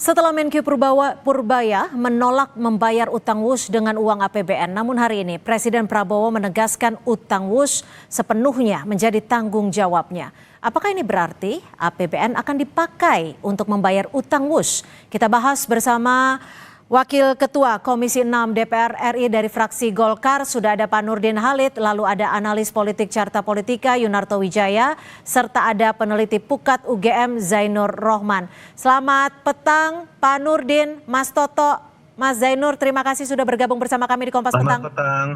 Setelah Menkyu Purbaya menolak membayar utang WUS dengan uang APBN, namun hari ini Presiden Prabowo menegaskan utang WUS sepenuhnya menjadi tanggung jawabnya. Apakah ini berarti APBN akan dipakai untuk membayar utang WUS? Kita bahas bersama Wakil Ketua Komisi 6 DPR RI dari fraksi Golkar, sudah ada Pak Nurdin Halid, lalu ada analis politik Carta Politika Yunarto Wijaya, serta ada peneliti Pukat UGM Zainur Rohman. Selamat petang Pak Nurdin, Mas Toto, Mas Zainur, terima kasih sudah bergabung bersama kami di Kompas Petang. Selamat petang.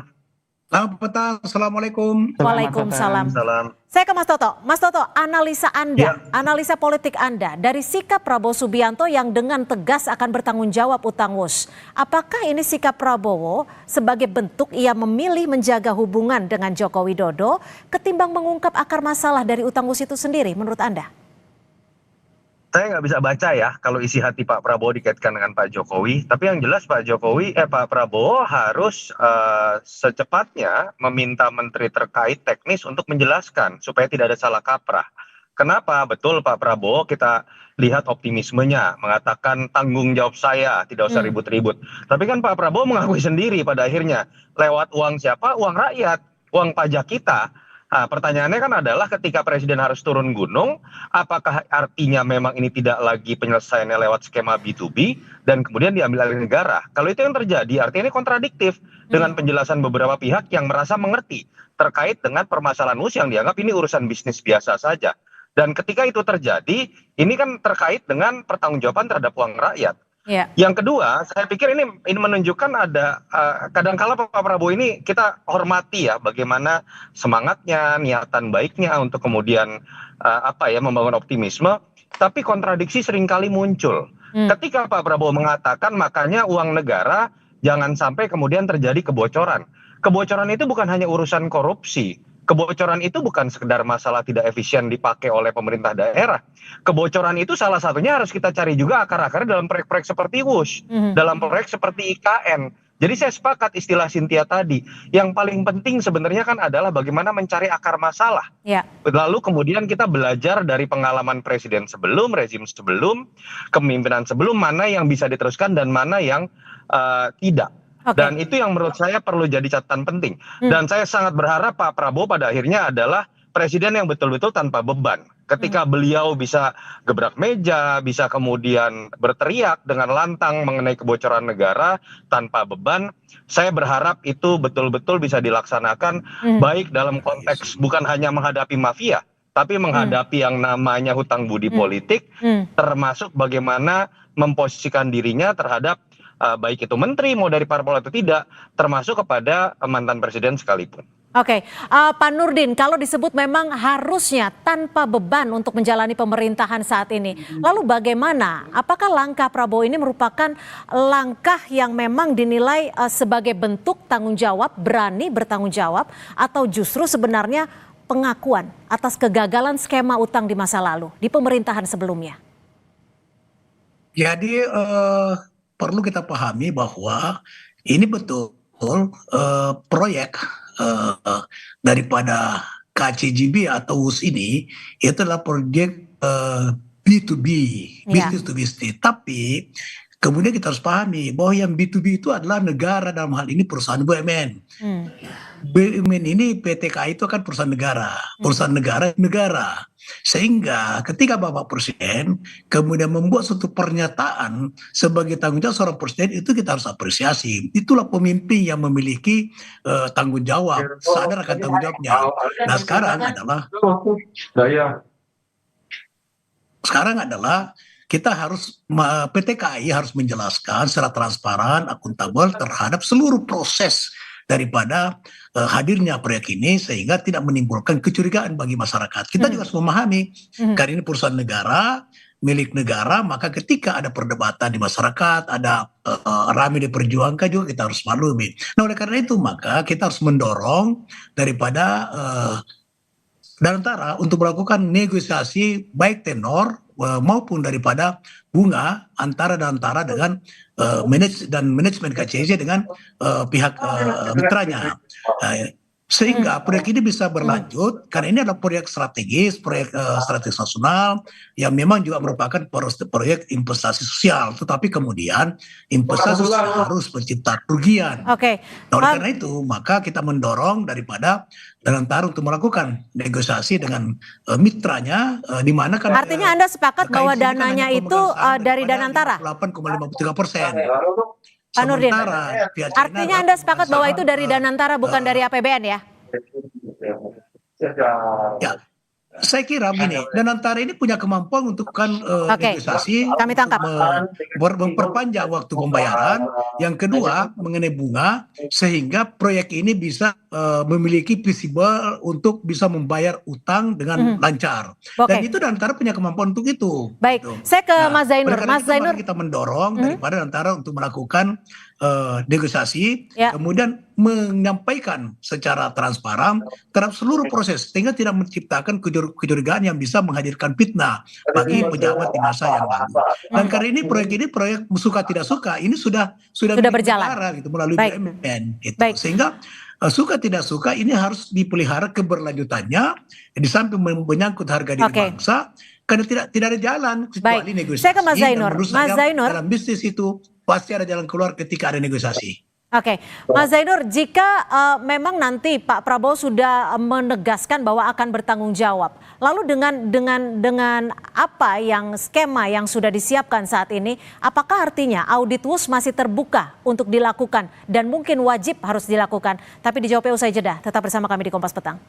Selamat petang, Assalamualaikum. Waalaikumsalam. Salam. Saya ke Mas Toto. Mas Toto, analisa Anda, analisa politik Anda dari sikap Prabowo Subianto yang dengan tegas akan bertanggung jawab utang WUS. Apakah ini sikap Prabowo sebagai bentuk ia memilih menjaga hubungan dengan Joko Widodo ketimbang mengungkap akar masalah dari utang WUS itu sendiri menurut Anda? Saya nggak bisa baca ya kalau isi hati Pak Prabowo dikaitkan dengan Pak Jokowi. Tapi yang jelas Pak Prabowo harus secepatnya meminta menteri terkait teknis untuk menjelaskan supaya tidak ada salah kaprah. Kenapa? Betul Pak Prabowo, kita lihat optimismenya, mengatakan tanggung jawab saya, tidak usah ribut-ribut. Tapi kan Pak Prabowo mengakui sendiri pada akhirnya, lewat uang siapa? Uang rakyat, uang pajak kita. Nah, pertanyaannya kan adalah ketika presiden harus turun gunung, apakah artinya memang ini tidak lagi penyelesaiannya lewat skema B2B dan kemudian diambil alih negara? Kalau itu yang terjadi, artinya ini kontradiktif dengan penjelasan beberapa pihak yang merasa mengerti terkait dengan permasalahan WUS yang dianggap ini urusan bisnis biasa saja. Dan ketika itu terjadi, ini kan terkait dengan pertanggungjawaban terhadap uang rakyat. Ya. Yang kedua, saya pikir ini menunjukkan ada kadangkala Pak Prabowo ini kita hormati ya bagaimana semangatnya, niatan baiknya untuk kemudian membangun optimisme, tapi kontradiksi seringkali muncul. Ketika Pak Prabowo mengatakan makanya uang negara jangan sampai kemudian terjadi kebocoran. Kebocoran itu bukan hanya urusan korupsi. Kebocoran itu bukan sekedar masalah tidak efisien dipakai oleh pemerintah daerah. Kebocoran itu salah satunya harus kita cari juga akar-akarnya dalam proyek-proyek seperti WUS, dalam proyek seperti IKN. Jadi saya sepakat istilah Cynthia tadi. Yang paling penting sebenarnya kan adalah bagaimana mencari akar masalah. Ya. Lalu kemudian kita belajar dari pengalaman presiden sebelum, rezim sebelum, kepemimpinan sebelum, mana yang bisa diteruskan dan mana yang tidak. Okay. Dan itu yang menurut saya perlu jadi catatan penting. Dan saya sangat berharap Pak Prabowo pada akhirnya adalah presiden yang betul-betul tanpa beban. Ketika beliau bisa gebrak meja, bisa kemudian berteriak dengan lantang mengenai kebocoran negara tanpa beban, saya berharap itu betul-betul bisa dilaksanakan baik dalam konteks bukan hanya menghadapi mafia, tapi menghadapi yang namanya hutang budi politik, termasuk bagaimana memposisikan dirinya terhadap baik itu menteri mau dari parpol atau tidak, termasuk kepada mantan presiden sekalipun. Oke, Pak Nurdin, kalau disebut memang harusnya tanpa beban untuk menjalani pemerintahan saat ini, lalu bagaimana? Apakah langkah Prabowo ini merupakan langkah yang memang dinilai sebagai bentuk tanggung jawab, berani bertanggung jawab, atau justru sebenarnya pengakuan atas kegagalan skema utang di masa lalu, di pemerintahan sebelumnya? Jadi perlu kita pahami bahwa ini betul proyek daripada KCJB atau WUS ini itu adalah proyek B2B, business to business. Tapi kemudian kita harus pahami bahwa yang B2B itu adalah negara, dalam hal ini perusahaan BUMN. BUMN ini PT KAI itu kan perusahaan negara. Sehingga ketika Bapak Presiden kemudian membuat suatu pernyataan sebagai tanggung jawab seorang presiden, itu kita harus apresiasi. Itulah pemimpin yang memiliki tanggung jawab, sadar akan tanggung jawabnya. Nah sekarang adalah kita harus, PT KAI harus menjelaskan secara transparan, akuntabel terhadap seluruh proses daripada hadirnya proyek ini sehingga tidak menimbulkan kecurigaan bagi masyarakat. Kita juga harus memahami karena ini perusahaan negara, milik negara, maka ketika ada perdebatan di masyarakat, ada ramai diperjuangkan juga kita harus maklumi. Nah oleh karena itu maka kita harus mendorong daripada dan antara untuk melakukan negosiasi baik tenor maupun daripada bunga antara dengan manajemen KCJ dengan pihak mitranya. Sehingga proyek ini bisa berlanjut karena ini adalah proyek strategis, strategis nasional yang memang juga merupakan proyek investasi sosial. Tetapi kemudian investasi sosial harus menciptakan kerugian. Oke. Nah, oleh karena itu maka kita mendorong daripada Danantara untuk melakukan negosiasi dengan mitranya, di mana kan Artinya Anda sepakat bahwa KIC ini kan dananya hanya itu pemegang saham dari daripada Danantara? 58,53%. Pak Nurdin, Sementara pihak China artinya adalah Anda sepakat bahwa pemegang itu dari saham, Danantara bukan dari APBN ya? ya, saya kira begini, Danantara ini punya kemampuan untuk Oke, negosiasi, kami tangkap. memperpanjang waktu pembayaran. Yang kedua mengenai bunga, sehingga proyek ini bisa memiliki visible untuk bisa membayar utang dengan lancar. Dan Oke. itu Danantara punya kemampuan untuk itu. Baik, gitu. saya ke Nah, Mas Zainur. oleh karena Mas itu mari Zainur, kita mendorong daripada Danantara untuk melakukan negosiasi, Ya. kemudian menyampaikan secara transparan terhadap seluruh proses, sehingga tidak menciptakan kecurigaan yang bisa menghadirkan fitnah bagi pejabat di masa yang lalu. Dan karena ini proyek suka tidak suka, ini sudah milik berjalan. negara gitu melalui Baik. BUMN gitu. Baik. Sehingga suka tidak suka ini harus dipelihara keberlanjutannya di samping menyangkut harga diri Oke. bangsa, karena tidak ada jalan kecuali Baik. negosiasi. Saya ke Mas Dan Zainur. menurut Mas saya Zainur. dalam bisnis itu pasti ada jalan keluar ketika ada negosiasi. Oke, Mas Zainur, jika memang nanti Pak Prabowo sudah menegaskan bahwa akan bertanggung jawab, lalu dengan apa yang skema yang sudah disiapkan saat ini, apakah artinya audit WUS masih terbuka untuk dilakukan dan mungkin wajib harus dilakukan? Tapi dijawabnya usai jeda. Tetap bersama kami di Kompas Petang.